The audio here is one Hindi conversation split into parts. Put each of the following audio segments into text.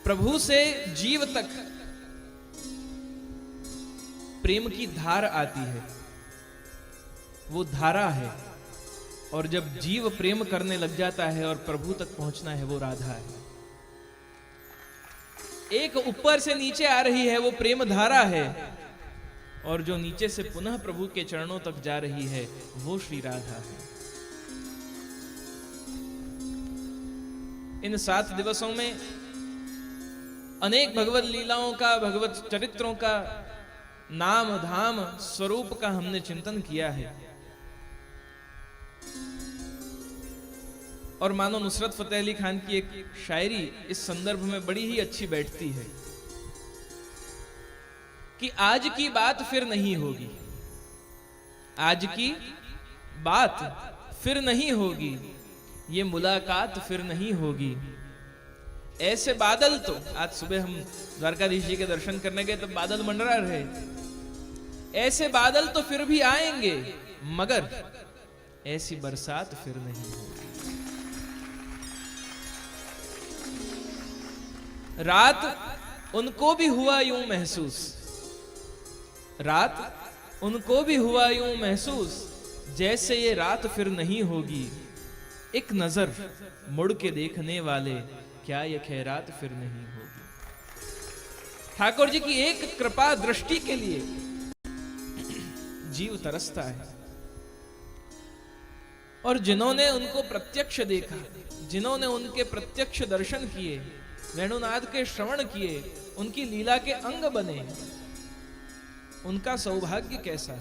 प्रभु से जीव तक प्रेम की धार आती है, वो धारा है। और जब जीव प्रेम करने लग जाता है और प्रभु तक पहुंचना है, वो राधा है। एक ऊपर से नीचे आ रही है, वो प्रेम धारा है, और जो नीचे से पुनः प्रभु के चरणों तक जा रही है, वो श्री राधा है। इन 7 दिवसों में अनेक भगवत लीलाओं का, भगवत चरित्रों का, नाम धाम स्वरूप का हमने चिंतन किया है। और मानो नुसरत फतेह अली खान की एक शायरी इस संदर्भ में बड़ी ही अच्छी बैठती है कि आज की बात फिर नहीं होगी, आज की बात फिर नहीं होगी, ये मुलाकात फिर नहीं होगी। ऐसे बादल, तो आज सुबह हम द्वारकाधीश जी के दर्शन करने गए, तब बादल मंडरा रहे। ऐसे बादल तो फिर भी आएंगे, मगर ऐसी बरसात फिर नहीं होगी। रात उनको भी हुआ यूं महसूस, रात उनको भी हुआ यूं महसूस, जैसे ये रात फिर नहीं होगी। एक नजर मुड़ के देखने वाले, क्या ये खैरात फिर नहीं होगी। ठाकुर जी की एक कृपा दृष्टि के लिए जीव तरसता है। और जिन्होंने उनको प्रत्यक्ष देखा, जिन्होंने उनके प्रत्यक्ष दर्शन किए, वेणुनाद के श्रवण किए, उनकी लीला के अंग बने, उनका सौभाग्य कैसा।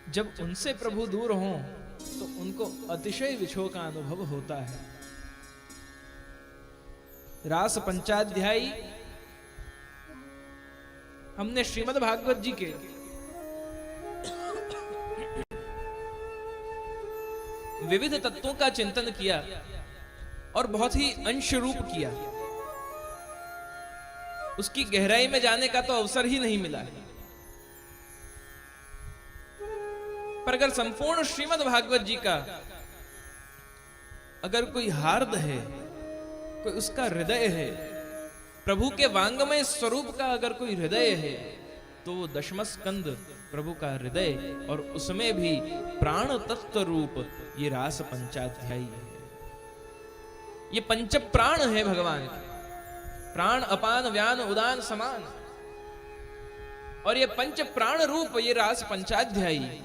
जब उनसे प्रभु दूर हों तो उनको अतिशय विछोह का अनुभव होता है। रास पंचाध्यायी हमने श्रीमद् भागवत जी के विविध तत्वों का चिंतन किया और बहुत ही अंश रूप किया। उसकी गहराई में जाने का तो अवसर ही नहीं मिला है। पर अगर संपूर्ण श्रीमद् भागवत जी का अगर कोई हार्द है, कोई उसका हृदय है, प्रभु के वांगमय स्वरूप का अगर कोई हृदय है, तो वो दशम स्कंद प्रभु का हृदय, और उसमें भी प्राण तत्व रूप ये रास पंचाध्यायी है। ये पंच प्राण है भगवान के, प्राण अपान व्यान उदान समान। और ये पंच प्राण रूप ये रास पंचाध्यायी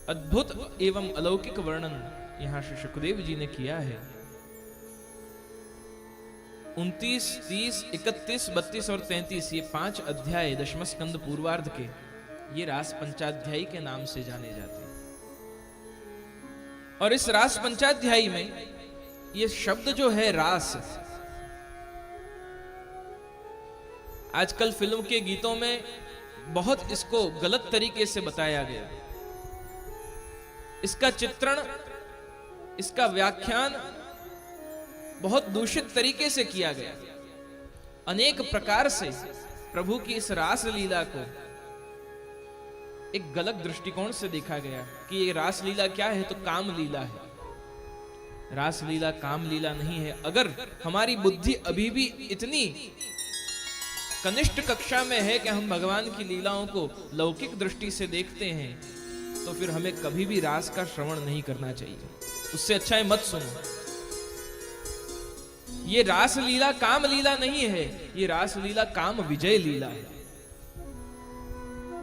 अद्भुत एवं अलौकिक वर्णन यहां श्री शुकदेव जी ने किया है। 29, 30, 31, 32 और 33 ये 5 अध्याय दशम स्कंद पूर्वार्ध के ये रास पंचाध्यायी के नाम से जाने जाते हैं। और इस रास पंचाध्यायी में ये शब्द जो है रास, आजकल फिल्म के गीतों में बहुत इसको गलत तरीके से बताया गया। इसका चित्रण, इसका व्याख्यान बहुत दूषित तरीके से किया गया। अनेक प्रकार से प्रभु की इस रास लीला को एक गलत दृष्टिकोण से देखा गया कि ये रास लीला क्या है, तो काम लीला है। रास लीला काम लीला नहीं है। अगर हमारी बुद्धि अभी भी इतनी कनिष्ठ कक्षा में है कि हम भगवान की लीलाओं को लौकिक दृष्टि से देखते हैं, तो फिर हमें कभी भी रास का श्रवण नहीं करना चाहिए। उससे अच्छा है मत सुनो। ये रास लीला काम लीला नहीं है, ये रास लीला काम विजय लीला है।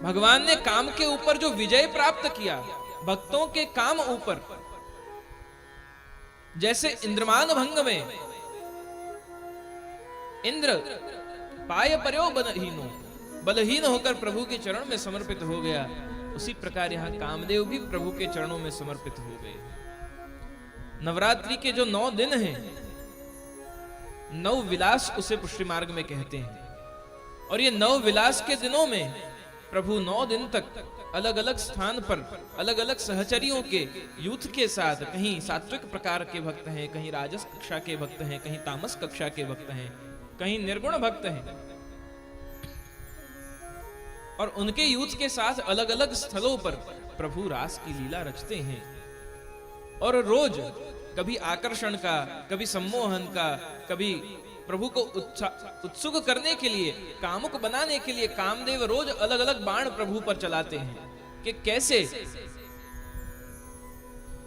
भगवान ने काम के ऊपर जो विजय प्राप्त किया, भक्तों के काम ऊपर, जैसे इंद्रमान भंग में इंद्र पाय पर्यो बलहीनो, बलहीन होकर प्रभु के चरण में समर्पित हो गया, उसी प्रकार यहां कामदेव भी प्रभु के चरणों में समर्पित हो गए। नवरात्रि के जो 9 दिन हैं, 9 विलास उसे पुष्टि मार्ग में कहते हैं। और ये 9 विलास के दिनों में प्रभु 9 दिन तक अलग अलग स्थान पर अलग अलग सहचरियों के यूथ के साथ, कहीं सात्विक प्रकार के भक्त हैं, कहीं राजस कक्षा के भक्त हैं, कहीं तामस कक्षा के भक्त हैं, कहीं निर्गुण भक्त हैं, और उनके यूथ के साथ अलग अलग स्थलों पर प्रभु रास की लीला रचते हैं। और रोज कभी आकर्षण का, कभी सम्मोहन का, कभी प्रभु को उत्सुक करने के लिए, कामुक बनाने के लिए कामदेव रोज अलग अलग बाण प्रभु पर चलाते हैं कि कैसे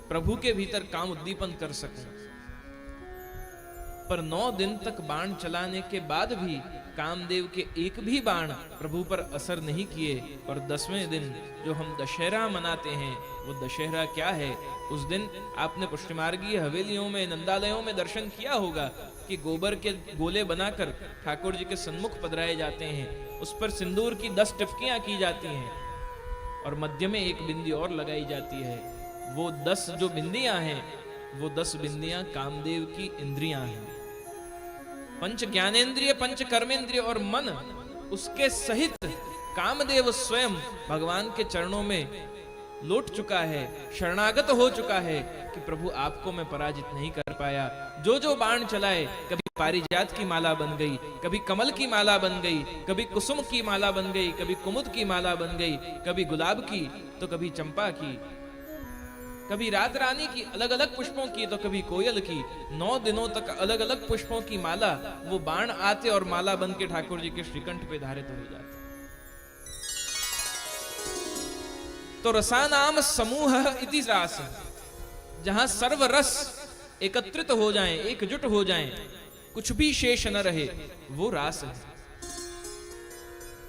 प्रभु के भीतर काम उद्दीपन कर सकें। पर 9 दिन तक बाण चलाने के बाद भी कामदेव के एक भी बाण प्रभु पर असर नहीं किए। और 10वें दिन जो हम दशहरा मनाते हैं, वो दशहरा क्या है? उस दिन आपने पुष्टिमार्गीय हवेलियों में, नंदालयों में दर्शन किया होगा कि गोबर के गोले बनाकर ठाकुर जी के सन्मुख पधराए जाते हैं। उस पर सिंदूर की 10 टिपकियां की जाती हैं और मध्य में एक बिंदी और लगाई जाती है। वो 10 जो बिंदियां हैं, वो 10 बिंदियां कामदेव की इंद्रियां हैं। पंच ज्ञानेंद्रिय, पंच कर्मेंद्रिय और मन उसके सहित कामदेव स्वयं भगवान के चरणों में लौट चुका है, शरणागत हो चुका है कि प्रभु आपको मैं पराजित नहीं कर पाया। जो जो बाण चलाए, कभी पारिजात की माला बन गई, कभी कमल की माला बन गई, कभी कुसुम की माला बन गई, कभी कुमुद की माला बन गई, कभी गुलाब की तो कभी चंपा की, कभी रात रानी की, अलग अलग पुष्पों की तो कभी कोयल की। 9 दिनों तक अलग अलग पुष्पों की माला, वो बाण आते और माला बन के ठाकुर जी के श्रीकंठ पे धारित हो जाते। तो रसानाम समूह इति रास, जहां सर्व रस एकत्रित हो जाएं, एकजुट हो जाएं, कुछ भी शेष न रहे, वो रास है।